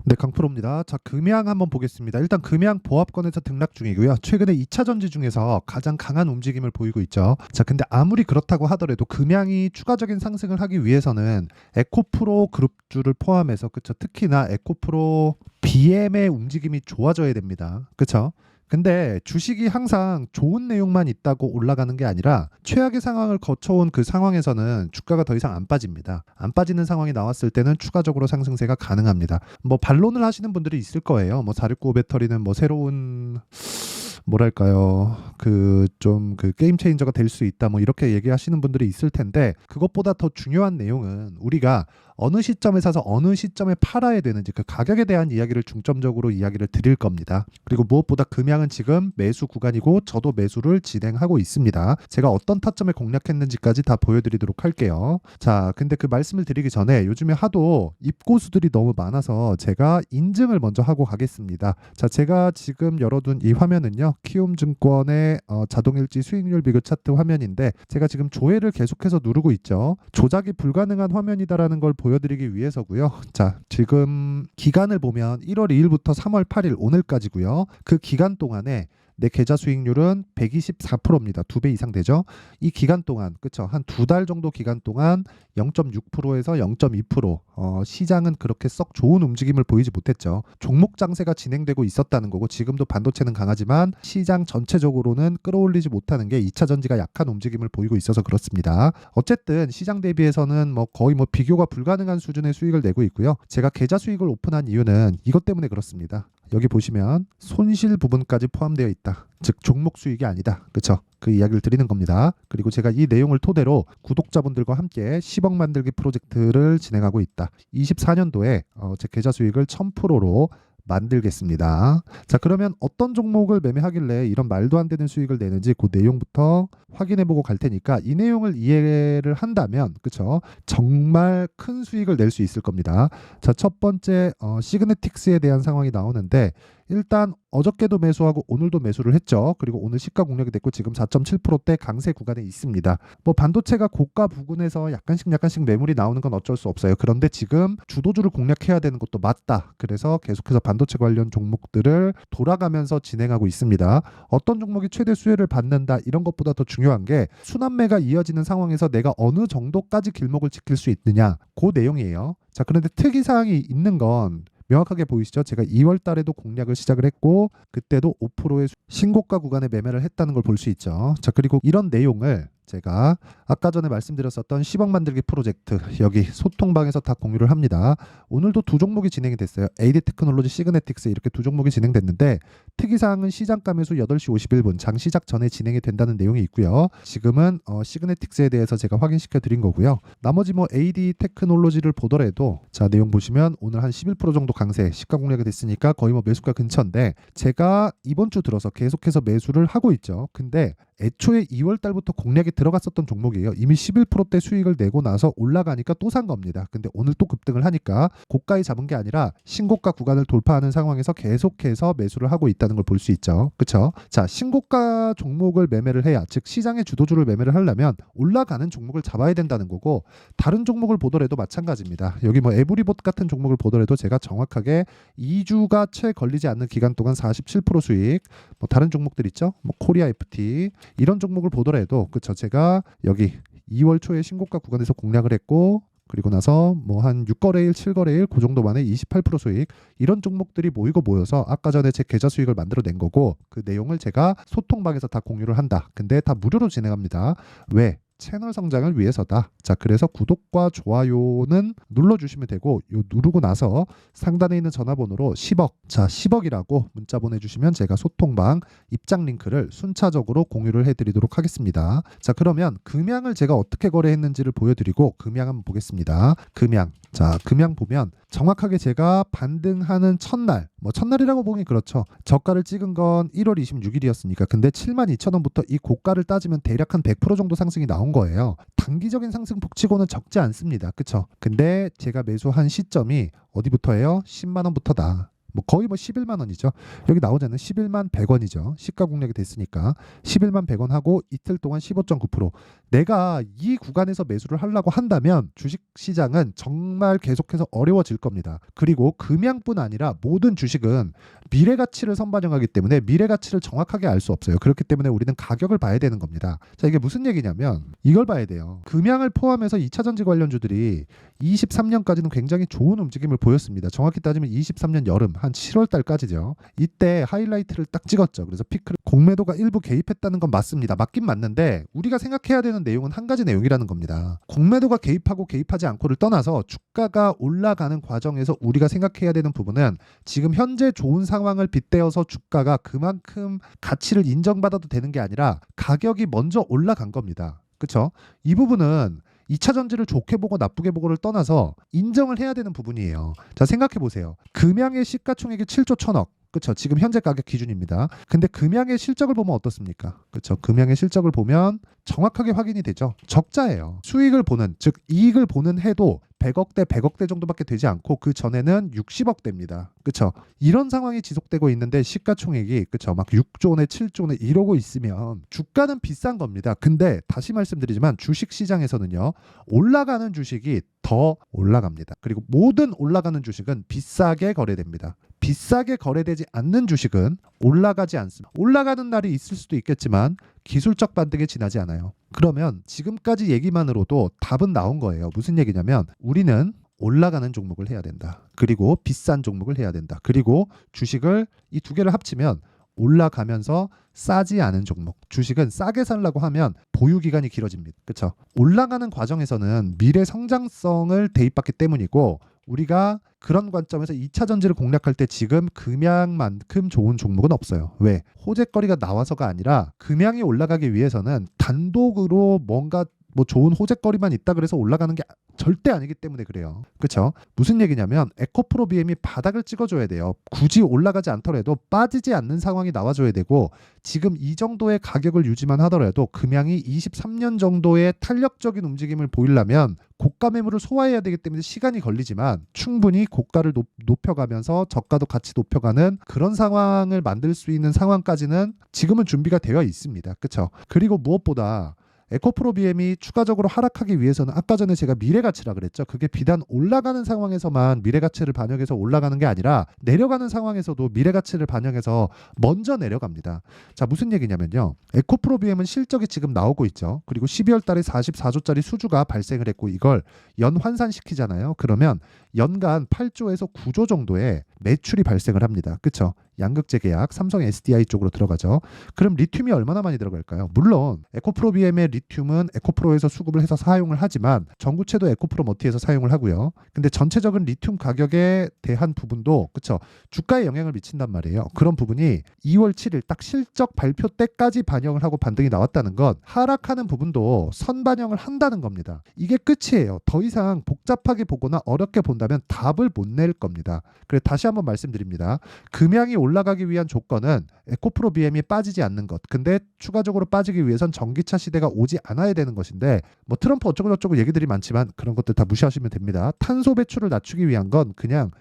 네, 강프로입니다. 자, 금양 한번 보겠습니다. 일단 금양 보합권에서 등락 중이고요. 최근에 2차 전지 중에서 가장 강한 움직임을 보이고 있죠. 자, 근데 아무리 그렇다고 하더라도 금양이 추가적인 상승을 하기 위해서는 에코프로 그룹주를 포함해서 그쵸? 특히나 에코프로 BM의 움직임이 좋아져야 됩니다. 그쵸? 근데 주식이 항상 좋은 내용만 있다고 올라가는 게 아니라 최악의 상황을 거쳐온 그 상황에서는 주가가 더 이상 안 빠집니다. 안 빠지는 상황이 나왔을 때는 추가적으로 상승세가 가능합니다. 뭐 반론을 하시는 분들이 있을 거예요. 뭐 4695 배터리는 뭐 새로운 뭐랄까요, 그 게임 체인저가 될 수 있다, 뭐 이렇게 얘기하시는 분들이 있을 텐데, 그것보다 더 중요한 내용은 우리가 어느 시점에 사서 어느 시점에 팔아야 되는지 그 가격에 대한 이야기를 중점적으로 이야기를 드릴 겁니다. 그리고 무엇보다 금양은 지금 매수 구간이고 저도 매수를 진행하고 있습니다. 제가 어떤 타점에 공략했는지까지 다 보여드리도록 할게요. 자, 근데 그 말씀을 드리기 전에 요즘에 하도 입고수들이 너무 많아서 제가 인증을 먼저 하고 가겠습니다. 자, 제가 지금 열어둔 이 화면은요, 키움증권의 자동일지 수익률 비교 차트 화면인데, 제가 지금 조회를 계속해서 누르고 있죠. 조작이 불가능한 화면이다라는 걸 보여드리기 위해서고요. 자, 지금 기간을 보면 1월 2일부터 3월 8일 오늘까지고요. 그 기간 동안에 내 계좌 수익률은 124%입니다. 2배 이상 되죠. 이 기간 동안, 그쵸? 한 2달 정도 기간 동안 0.6%에서 0.2%, 시장은 그렇게 썩 좋은 움직임을 보이지 못했죠. 종목 장세가 진행되고 있었다는 거고, 지금도 반도체는 강하지만 시장 전체적으로는 끌어올리지 못하는 게 2차 전지가 약한 움직임을 보이고 있어서 그렇습니다. 어쨌든 시장 대비해서는 뭐 거의 뭐 비교가 불가능한 수준의 수익을 내고 있고요. 제가 계좌 수익을 오픈한 이유는 이것 때문에 그렇습니다. 여기 보시면 손실 부분까지 포함되어 있다. 즉 종목 수익이 아니다. 그렇죠? 그 이야기를 드리는 겁니다. 그리고 제가 이 내용을 토대로 구독자분들과 함께 10억 만들기 프로젝트를 진행하고 있다. 24년도에 제 계좌 수익을 1000%로 만들겠습니다. 자, 그러면 어떤 종목을 매매하길래 이런 말도 안 되는 수익을 내는지 그 내용부터 확인해보고 갈 테니까, 이 내용을 이해를 한다면 그쵸? 정말 큰 수익을 낼 수 있을 겁니다. 자, 첫 번째 시그네틱스에 대한 상황이 나오는데, 일단 어저께도 매수하고 오늘도 매수를 했죠. 그리고 오늘 시가 공략이 됐고 지금 4.7%대 강세 구간에 있습니다. 뭐 반도체가 고가 부근에서 약간씩 매물이 나오는 건 어쩔 수 없어요. 그런데 지금 주도주를 공략해야 되는 것도 맞다. 그래서 계속해서 반도체 관련 종목들을 돌아가면서 진행하고 있습니다. 어떤 종목이 최대 수혜를 받는다, 이런 것보다 더 중요한 게 순환매가 이어지는 상황에서 내가 어느 정도까지 길목을 지킬 수 있느냐, 그 내용이에요. 자, 그런데 특이사항이 있는 건 명확하게 보이시죠? 제가 2월 달에도 공략을 시작을 했고 그때도 5%의 신고가 구간에 매매를 했다는 걸 볼 수 있죠. 자, 그리고 이런 내용을 제가 아까 전에 말씀드렸었던 10억 만들기 프로젝트 여기 소통방에서 다 공유를 합니다. 오늘도 두 종목이 진행이 됐어요. AD 테크놀로지, 시그네틱스, 이렇게 두 종목이 진행됐는데, 특이사항은 시장가 매수 8시 51분 장 시작 전에 진행이 된다는 내용이 있고요. 지금은 시그네틱스에 대해서 제가 확인시켜 드린 거고요. 나머지 뭐 AD 테크놀로지를 보더라도, 자, 내용 보시면 오늘 한 11% 정도 강세 시가 공략이 됐으니까 거의 뭐 매수가 근처인데, 제가 이번 주 들어서 계속해서 매수를 하고 있죠. 근데 애초에 2월 달부터 공략이 들어갔었던 종목이에요. 이미 11%대 수익을 내고 나서 올라가니까 또 산 겁니다. 근데 오늘 또 급등을 하니까 고가에 잡은 게 아니라 신고가 구간을 돌파하는 상황에서 계속해서 매수를 하고 있다는 걸 볼 수 있죠. 그렇죠? 자, 신고가 종목을 매매를 해야, 즉 시장의 주도주를 매매를 하려면 올라가는 종목을 잡아야 된다는 거고, 다른 종목을 보더라도 마찬가지입니다. 여기 뭐 에브리봇 같은 종목을 보더라도 제가 정확하게 2주가 채 걸리지 않는 기간 동안 47% 수익, 뭐 다른 종목들 있죠? 뭐 코리아 FT 이런 종목을 보더라도, 그쵸, 제가 여기 2월 초에 신고가 구간에서 공략을 했고, 그리고 나서 뭐 한 6거래일, 7거래일 그 정도 만에 28% 수익, 이런 종목들이 모이고 모여서 아까 전에 제 계좌 수익을 만들어낸 거고, 그 내용을 제가 소통방에서 다 공유를 한다. 근데 다 무료로 진행합니다. 왜? 채널 성장을 위해서다. 자, 그래서 구독과 좋아요는 눌러주시면 되고, 요 누르고 나서 상단에 있는 전화번호로 10억, 자 10억이라고 문자 보내주시면 제가 소통방 입장 링크를 순차적으로 공유를 해드리도록 하겠습니다. 자, 그러면 금양을 제가 어떻게 거래했는지를 보여드리고 금양 한번 보겠습니다. 금양, 자, 금양 보면 정확하게 제가 반등하는 첫날, 뭐 첫날이라고 보기 그렇죠. 저가를 찍은 건 1월 26일이었으니까, 근데 72,000원부터 이 고가를 따지면 대략 한 100% 정도 상승이 나온 거예요. 단기적인 상승폭치고는 적지 않습니다. 그쵸? 근데 제가 매수한 시점이 어디부터예요? 10만 원부터다. 뭐 거의 뭐 11만 원이죠. 여기 나오자는 11만 100원이죠. 시가 공략이 됐으니까 11만 100원 하고 이틀 동안 15.9%. 내가 이 구간에서 매수를 하려고 한다면 주식 시장은 정말 계속해서 어려워질 겁니다. 그리고 금양뿐 아니라 모든 주식은 미래 가치를 선반영하기 때문에 미래 가치를 정확하게 알 수 없어요. 그렇기 때문에 우리는 가격을 봐야 되는 겁니다. 자, 이게 무슨 얘기냐면 이걸 봐야 돼요. 금양을 포함해서 2차 전지 관련주들이 23년까지는 굉장히 좋은 움직임을 보였습니다. 정확히 따지면 23년 여름 한 7월 달까지죠. 이때 하이라이트를 딱 찍었죠. 그래서 피크를 공매도가 일부 개입했다는 건 맞습니다. 맞긴 맞는데 우리가 생각해야 되는 내용은 한 가지 내용이라는 겁니다. 공매도가 개입하고 개입하지 않고를 떠나서 주가가 올라가는 과정에서 우리가 생각해야 되는 부분은 지금 현재 좋은 상황을 빗대어서 주가가 그만큼 가치를 인정받아도 되는 게 아니라 가격이 먼저 올라간 겁니다. 그렇죠? 이 부분은 2차 전지를 좋게 보고 나쁘게 보고를 떠나서 인정을 해야 되는 부분이에요. 자, 생각해 보세요. 금양의 시가총액이 7조 1천억. 그렇죠. 지금 현재 가격 기준입니다. 근데 금양의 실적을 보면 어떻습니까? 그렇죠. 금양의 실적을 보면 정확하게 확인이 되죠. 적자예요. 수익을 보는, 즉 이익을 보는 해도 100억대, 100억대 정도밖에 되지 않고 그 전에는 60억대입니다. 그렇죠. 이런 상황이 지속되고 있는데 시가총액이 그렇죠. 막 6조 원에 7조 원에 이러고 있으면 주가는 비싼 겁니다. 근데 다시 말씀드리지만 주식 시장에서는요. 올라가는 주식이 더 올라갑니다. 그리고 모든 올라가는 주식은 비싸게 거래됩니다. 비싸게 거래되지 않는 주식은 올라가지 않습니다. 올라가는 날이 있을 수도 있겠지만 기술적 반등에 지나지 않아요. 그러면 지금까지 얘기만으로도 답은 나온 거예요. 무슨 얘기냐면 우리는 올라가는 종목을 해야 된다. 그리고 비싼 종목을 해야 된다. 그리고 주식을 이 두 개를 합치면 올라가면서 싸지 않은 종목. 주식은 싸게 살려고 하면 보유 기간이 길어집니다. 그렇죠? 올라가는 과정에서는 미래 성장성을 대입받기 때문이고 우리가 그런 관점에서 2차 전지를 공략할 때 지금 금양만큼 좋은 종목은 없어요. 왜? 호재거리가 나와서가 아니라 금양이 올라가기 위해서는 단독으로 뭔가 뭐 좋은 호재거리만 있다 그래서 올라가는 게 절대 아니기 때문에 그래요. 그렇죠? 무슨 얘기냐면 에코프로 BM이 바닥을 찍어줘야 돼요. 굳이 올라가지 않더라도 빠지지 않는 상황이 나와줘야 되고 지금 이 정도의 가격을 유지만 하더라도 금양이 23년 정도의 탄력적인 움직임을 보이려면 고가 매물을 소화해야 되기 때문에 시간이 걸리지만 충분히 고가를 높여가면서 저가도 같이 높여가는 그런 상황을 만들 수 있는 상황까지는 지금은 준비가 되어 있습니다. 그렇죠? 그리고 무엇보다 에코프로 BM이 추가적으로 하락하기 위해서는 아까 전에 제가 미래가치라 그랬죠. 그게 비단 올라가는 상황에서만 미래가치를 반영해서 올라가는 게 아니라 내려가는 상황에서도 미래가치를 반영해서 먼저 내려갑니다. 자, 무슨 얘기냐면요. 에코프로 BM은 실적이 지금 나오고 있죠. 그리고 12월 달에 44조짜리 수주가 발생을 했고 이걸 연환산시키잖아요. 그러면 연간 8조에서 9조 정도의 매출이 발생을 합니다. 그렇죠? 양극재 계약, 삼성 SDI 쪽으로 들어가죠. 그럼 리튬이 얼마나 많이 들어갈까요? 물론 에코프로 BM의 리튬은 에코프로에서 수급을 해서 사용을 하지만 전구체도 에코프로 머티에서 사용을 하고요. 근데 전체적인 리튬 가격에 대한 부분도 그렇죠? 주가에 영향을 미친단 말이에요. 그런 부분이 2월 7일 딱 실적 발표 때까지 반영을 하고 반등이 나왔다는 건 하락하는 부분도 선반영을 한다는 겁니다. 이게 끝이에요. 더 이상 복잡하게 보거나 어렵게 본다면 답을 못 낼 겁니다. 그래서 다시 한번 말씀드립니다. 금양이 올라가기 위한 조건은 에코프로 BM이 빠지지 않는 것. 근데 추가적으로 빠지기 위해선 전기차 시대가 오지 않아야 되는 것인데 뭐 트럼프 어쩌고저쩌고 얘기들이 많지만 그런 것들 다 무시하시면 됩니다. 탄소 배출을 낮추기 위한 건 그냥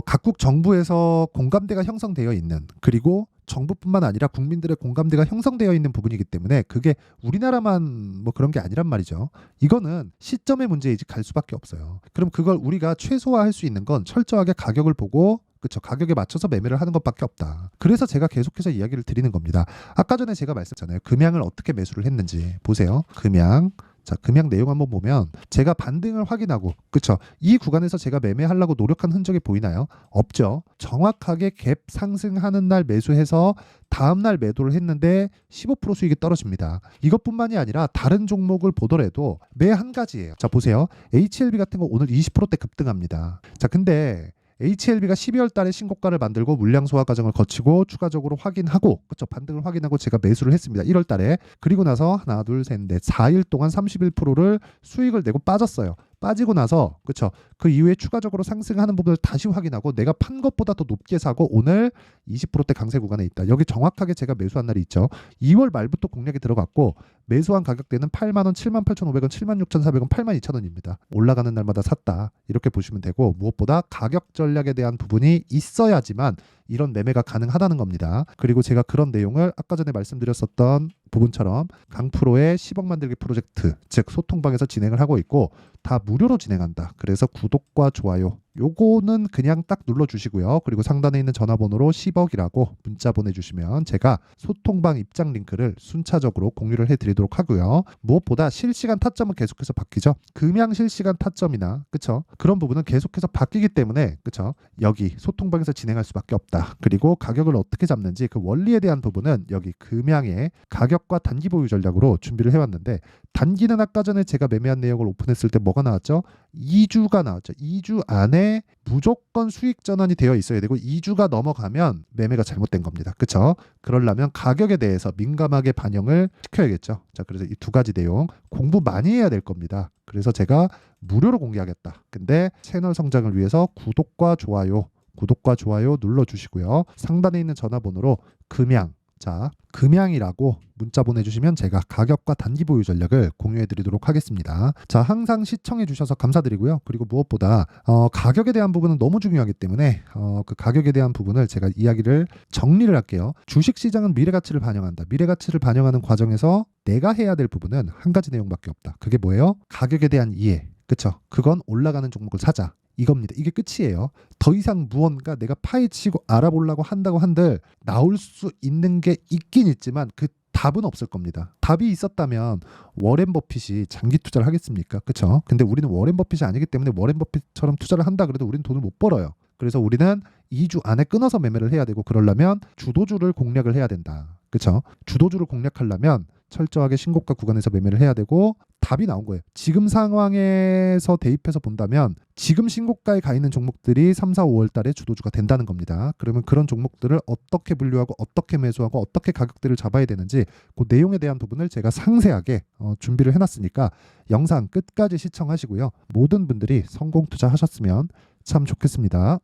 각국 정부에서 공감대가 형성되어 있는 그리고 정부뿐만 아니라 국민들의 공감대가 형성되어 있는 부분이기 때문에 그게 우리나라만 뭐 그런 게 아니란 말이죠. 이거는 시점의 문제이지 갈 수밖에 없어요. 그럼 그걸 우리가 최소화할 수 있는 건 철저하게 가격을 보고 그렇죠. 가격에 맞춰서 매매를 하는 것밖에 없다. 그래서 제가 계속해서 이야기를 드리는 겁니다. 아까 전에 제가 말씀드렸잖아요. 금양을 어떻게 매수를 했는지 보세요. 금양. 자, 금양 내용 한번 보면 제가 반등을 확인하고 그렇죠. 이 구간에서 제가 매매하려고 노력한 흔적이 보이나요? 없죠. 정확하게 갭 상승하는 날 매수해서 다음 날 매도를 했는데 15% 수익이 떨어집니다. 이것뿐만이 아니라 다른 종목을 보더라도 매 한 가지예요. 자, 보세요. HLB 같은 거 오늘 20%대 급등합니다. 자, 근데 HLB가 12월 달에 신고가를 만들고 물량 소화 과정을 거치고 추가적으로 확인하고 그렇죠. 반등을 확인하고 제가 매수를 했습니다. 1월 달에. 그리고 나서 하나, 둘, 셋, 넷, 4일 동안 31%를 수익을 내고 빠졌어요. 빠지고 나서 그렇죠. 그 이후에 추가적으로 상승하는 부분을 다시 확인하고 내가 판 것보다 더 높게 사고 오늘 20%대 강세 구간에 있다. 여기 정확하게 제가 매수한 날이 있죠. 2월 말부터 공략이 들어갔고 매수한 가격대는 8만원, 78,500원, 76,400원, 82,000원입니다. 올라가는 날마다 샀다. 이렇게 보시면 되고 무엇보다 가격 전략에 대한 부분이 있어야지만 이런 매매가 가능하다는 겁니다. 그리고 제가 그런 내용을 아까 전에 말씀드렸었던 부분처럼 강프로의 10억 만들기 프로젝트, 즉 소통방에서 진행을 하고 있고 다 무료로 진행한다. 그래서 구독과 좋아요 요거는 그냥 딱 눌러주시고요. 그리고 상단에 있는 전화번호로 10억이라고 문자 보내주시면 제가 소통방 입장 링크를 순차적으로 공유를 해드리도록 하고요. 무엇보다 실시간 타점은 계속해서 바뀌죠. 금양 실시간 타점이나 그쵸? 그런 부분은 계속해서 바뀌기 때문에 그쵸? 여기 소통방에서 진행할 수밖에 없다. 그리고 가격을 어떻게 잡는지 그 원리에 대한 부분은 여기 금양의 가격과 단기 보유 전략으로 준비를 해왔는데 단기는 아까 전에 제가 매매한 내역을 오픈했을 때 뭐가 나왔죠? 2주가 나왔죠. 2주 안에 무조건 수익 전환이 되어 있어야 되고 2주가 넘어가면 매매가 잘못된 겁니다. 그쵸? 그러려면 가격에 대해서 민감하게 반영을 시켜야겠죠. 자, 그래서 이 두 가지 내용 공부 많이 해야 될 겁니다. 그래서 제가 무료로 공개하겠다. 근데 채널 성장을 위해서 구독과 좋아요 눌러주시고요. 상단에 있는 전화번호로 금양, 자, 금양이라고 문자 보내주시면 제가 가격과 단기 보유 전략을 공유해드리도록 하겠습니다. 자, 항상 시청해주셔서 감사드리고요. 그리고 무엇보다 가격에 대한 부분은 너무 중요하기 때문에 그 가격에 대한 부분을 제가 이야기를 정리를 할게요. 주식시장은 미래가치를 반영한다. 미래가치를 반영하는 과정에서 내가 해야 될 부분은 한 가지 내용밖에 없다. 그게 뭐예요? 가격에 대한 이해. 그쵸? 그건 올라가는 종목을 사자. 이겁니다. 이게 끝이에요. 더 이상 무언가 내가 파헤치고 알아보려고 한다고 한들 나올 수 있는 게 있긴 있지만 그 답은 없을 겁니다. 답이 있었다면 워렌 버핏이 장기 투자를 하겠습니까? 그렇죠? 근데 우리는 워렌 버핏이 아니기 때문에 워렌 버핏처럼 투자를 한다 그래도 우리는 돈을 못 벌어요. 그래서 우리는 2주 안에 끊어서 매매를 해야 되고 그러려면 주도주를 공략을 해야 된다. 그렇죠? 주도주를 공략하려면 철저하게 신고가 구간에서 매매를 해야 되고 답이 나온 거예요. 지금 상황에서 대입해서 본다면 지금 신고가에 가 있는 종목들이 3, 4, 5월 달에 주도주가 된다는 겁니다. 그러면 그런 종목들을 어떻게 분류하고 어떻게 매수하고 어떻게 가격대를 잡아야 되는지 그 내용에 대한 부분을 제가 상세하게 준비를 해놨으니까 영상 끝까지 시청하시고요. 모든 분들이 성공 투자하셨으면 참 좋겠습니다.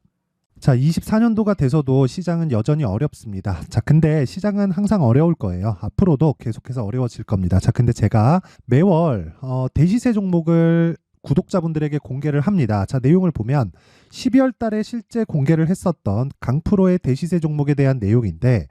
자, 24년도가 돼서도 시장은 여전히 어렵습니다. 자, 근데 시장은 항상 어려울 거예요. 앞으로도 계속해서 어려워질 겁니다. 자, 근데 제가 매월 대시세 종목을 구독자분들에게 공개를 합니다. 자, 내용을 보면 12월 달에 실제 공개를 했었던 강프로의 대시세 종목에 대한 내용인데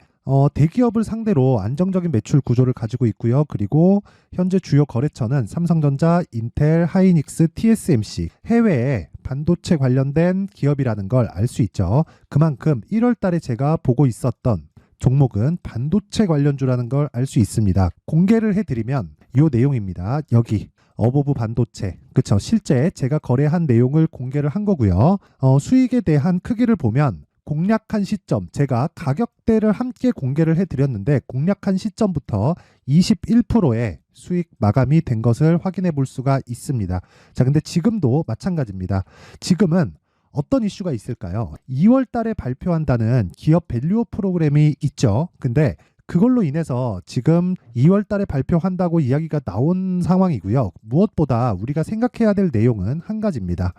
대기업을 상대로 안정적인 매출 구조를 가지고 있고요. 그리고 현재 주요 거래처는 삼성전자, 인텔, 하이닉스, TSMC, 해외에 반도체 관련된 기업이라는 걸 알 수 있죠. 그만큼 1월 달에 제가 보고 있었던 종목은 반도체 관련주라는 걸 알 수 있습니다. 공개를 해드리면 이 내용입니다. 여기 어보브 반도체, 그쵸? 실제 제가 거래한 내용을 공개를 한 거고요. 수익에 대한 크기를 보면 공략한 시점, 제가 가격대를 함께 공개를 해드렸는데 공략한 시점부터 21%의 수익 마감이 된 것을 확인해 볼 수가 있습니다. 자, 근데 지금도 마찬가지입니다. 지금은 어떤 이슈가 있을까요? 2월 달에 발표한다는 기업 밸류업 프로그램이 있죠. 근데 그걸로 인해서 지금 2월 달에 발표한다고 이야기가 나온 상황이고요. 무엇보다 우리가 생각해야 될 내용은 한 가지입니다.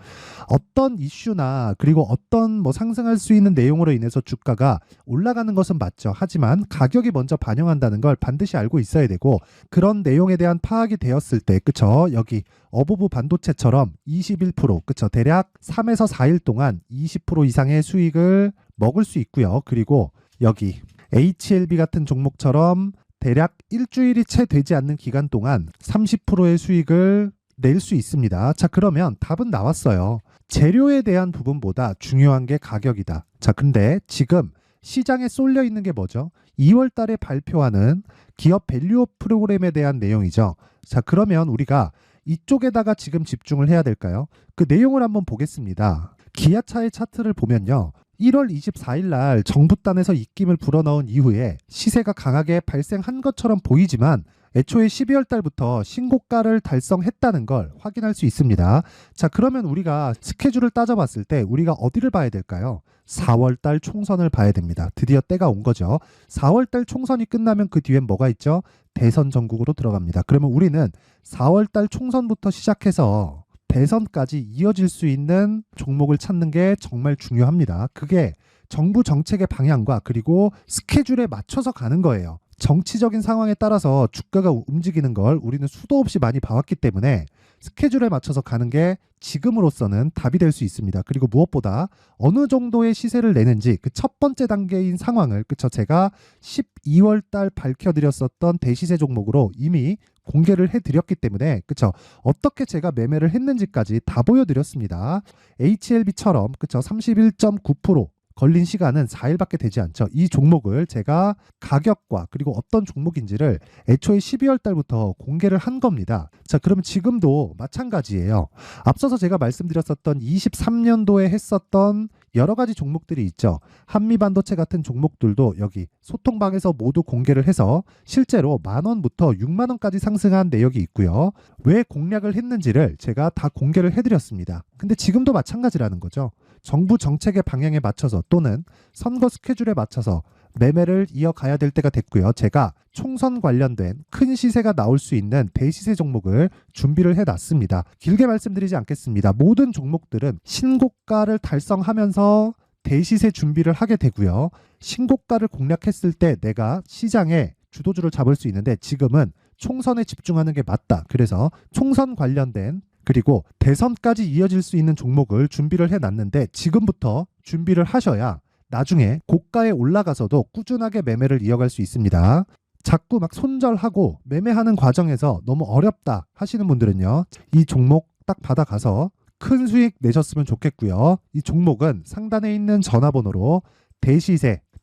어떤 이슈나 그리고 어떤 상승할 수 있는 내용으로 인해서 주가가 올라가는 것은 맞죠. 하지만 가격이 먼저 반영한다는 걸 반드시 알고 있어야 되고 그런 내용에 대한 파악이 되었을 때 그쵸? 여기 어보브 반도체처럼 21% 그쵸? 대략 3에서 4일 동안 20% 이상의 수익을 먹을 수 있고요. 그리고 여기 HLB 같은 종목처럼 대략 일주일이 채 되지 않는 기간 동안 30%의 수익을 낼 수 있습니다. 자, 그러면 답은 나왔어요. 재료에 대한 부분보다 중요한 게 가격이다. 자, 근데 지금 시장에 쏠려 있는 게 뭐죠? 2월 달에 발표하는 기업 밸류업 프로그램에 대한 내용이죠. 자, 그러면 우리가 이쪽에다가 지금 집중을 해야 될까요? 그 내용을 한번 보겠습니다. 기아차의 차트를 보면요. 1월 24일 날 정부단에서 입김을 불어넣은 이후에 시세가 강하게 발생한 것처럼 보이지만 애초에 12월 달부터 신고가를 달성했다는 걸 확인할 수 있습니다. 자, 그러면 우리가 스케줄을 따져봤을 때 우리가 어디를 봐야 될까요? 4월 달 총선을 봐야 됩니다. 드디어 때가 온 거죠. 4월 달 총선이 끝나면 그 뒤엔 뭐가 있죠? 대선 전국으로 들어갑니다. 그러면 우리는 4월 달 총선부터 시작해서 대선까지 이어질 수 있는 종목을 찾는 게 정말 중요합니다. 그게 정부 정책의 방향과 그리고 스케줄에 맞춰서 가는 거예요. 정치적인 상황에 따라서 주가가 움직이는 걸 우리는 수도 없이 많이 봐왔기 때문에 스케줄에 맞춰서 가는 게 지금으로서는 답이 될 수 있습니다. 그리고 무엇보다 어느 정도의 시세를 내는지 그 첫 번째 단계인 상황을 그쵸 제가 12월 달 밝혀드렸었던 대시세 종목으로 이미 공개를 해드렸기 때문에 그쵸 어떻게 제가 매매를 했는지까지 다 보여드렸습니다. HLB처럼 그쵸 31.9% 걸린 시간은 4일밖에 되지 않죠. 이 종목을 제가 가격과 그리고 어떤 종목인지를 애초에 12월 달부터 공개를 한 겁니다. 자, 그러면 지금도 마찬가지예요. 앞서서 제가 말씀드렸었던 23년도에 했었던 여러 가지 종목들이 있죠. 한미반도체 같은 종목들도 여기 소통방에서 모두 공개를 해서 실제로 10,000원부터 60,000원까지 상승한 내역이 있고요. 왜 공략을 했는지를 제가 다 공개를 해드렸습니다. 근데 지금도 마찬가지라는 거죠. 정부 정책의 방향에 맞춰서 또는 선거 스케줄에 맞춰서 매매를 이어가야 될 때가 됐고요. 제가 총선 관련된 큰 시세가 나올 수 있는 대시세 종목을 준비를 해놨습니다. 길게 말씀드리지 않겠습니다. 모든 종목들은 신고가를 달성하면서 대시세 준비를 하게 되고요. 신고가를 공략했을 때 내가 시장에 주도주를 잡을 수 있는데 지금은 총선에 집중하는 게 맞다. 그래서 총선 관련된 그리고 대선까지 이어질 수 있는 종목을 준비를 해놨는데 지금부터 준비를 하셔야 나중에 고가에 올라가서도 꾸준하게 매매를 이어갈 수 있습니다. 자꾸 막 손절하고 매매하는 과정에서 너무 어렵다 하시는 분들은요. 이 종목 딱 받아가서 큰 수익 내셨으면 좋겠고요. 이 종목은 상단에 있는 전화번호로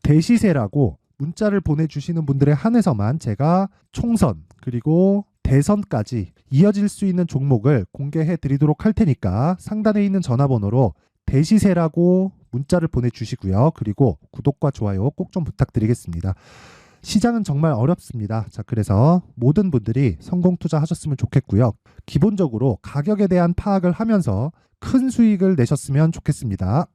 대시세라고 문자를 보내주시는 분들에 한해서만 제가 총선 그리고 대선까지 이어질 수 있는 종목을 공개해 드리도록 할 테니까 상단에 있는 전화번호로 대시세라고 문자를 보내주시고요. 그리고 구독과 좋아요 꼭 좀 부탁드리겠습니다. 시장은 정말 어렵습니다. 자, 그래서 모든 분들이 성공 투자하셨으면 좋겠고요. 기본적으로 가격에 대한 파악을 하면서 큰 수익을 내셨으면 좋겠습니다.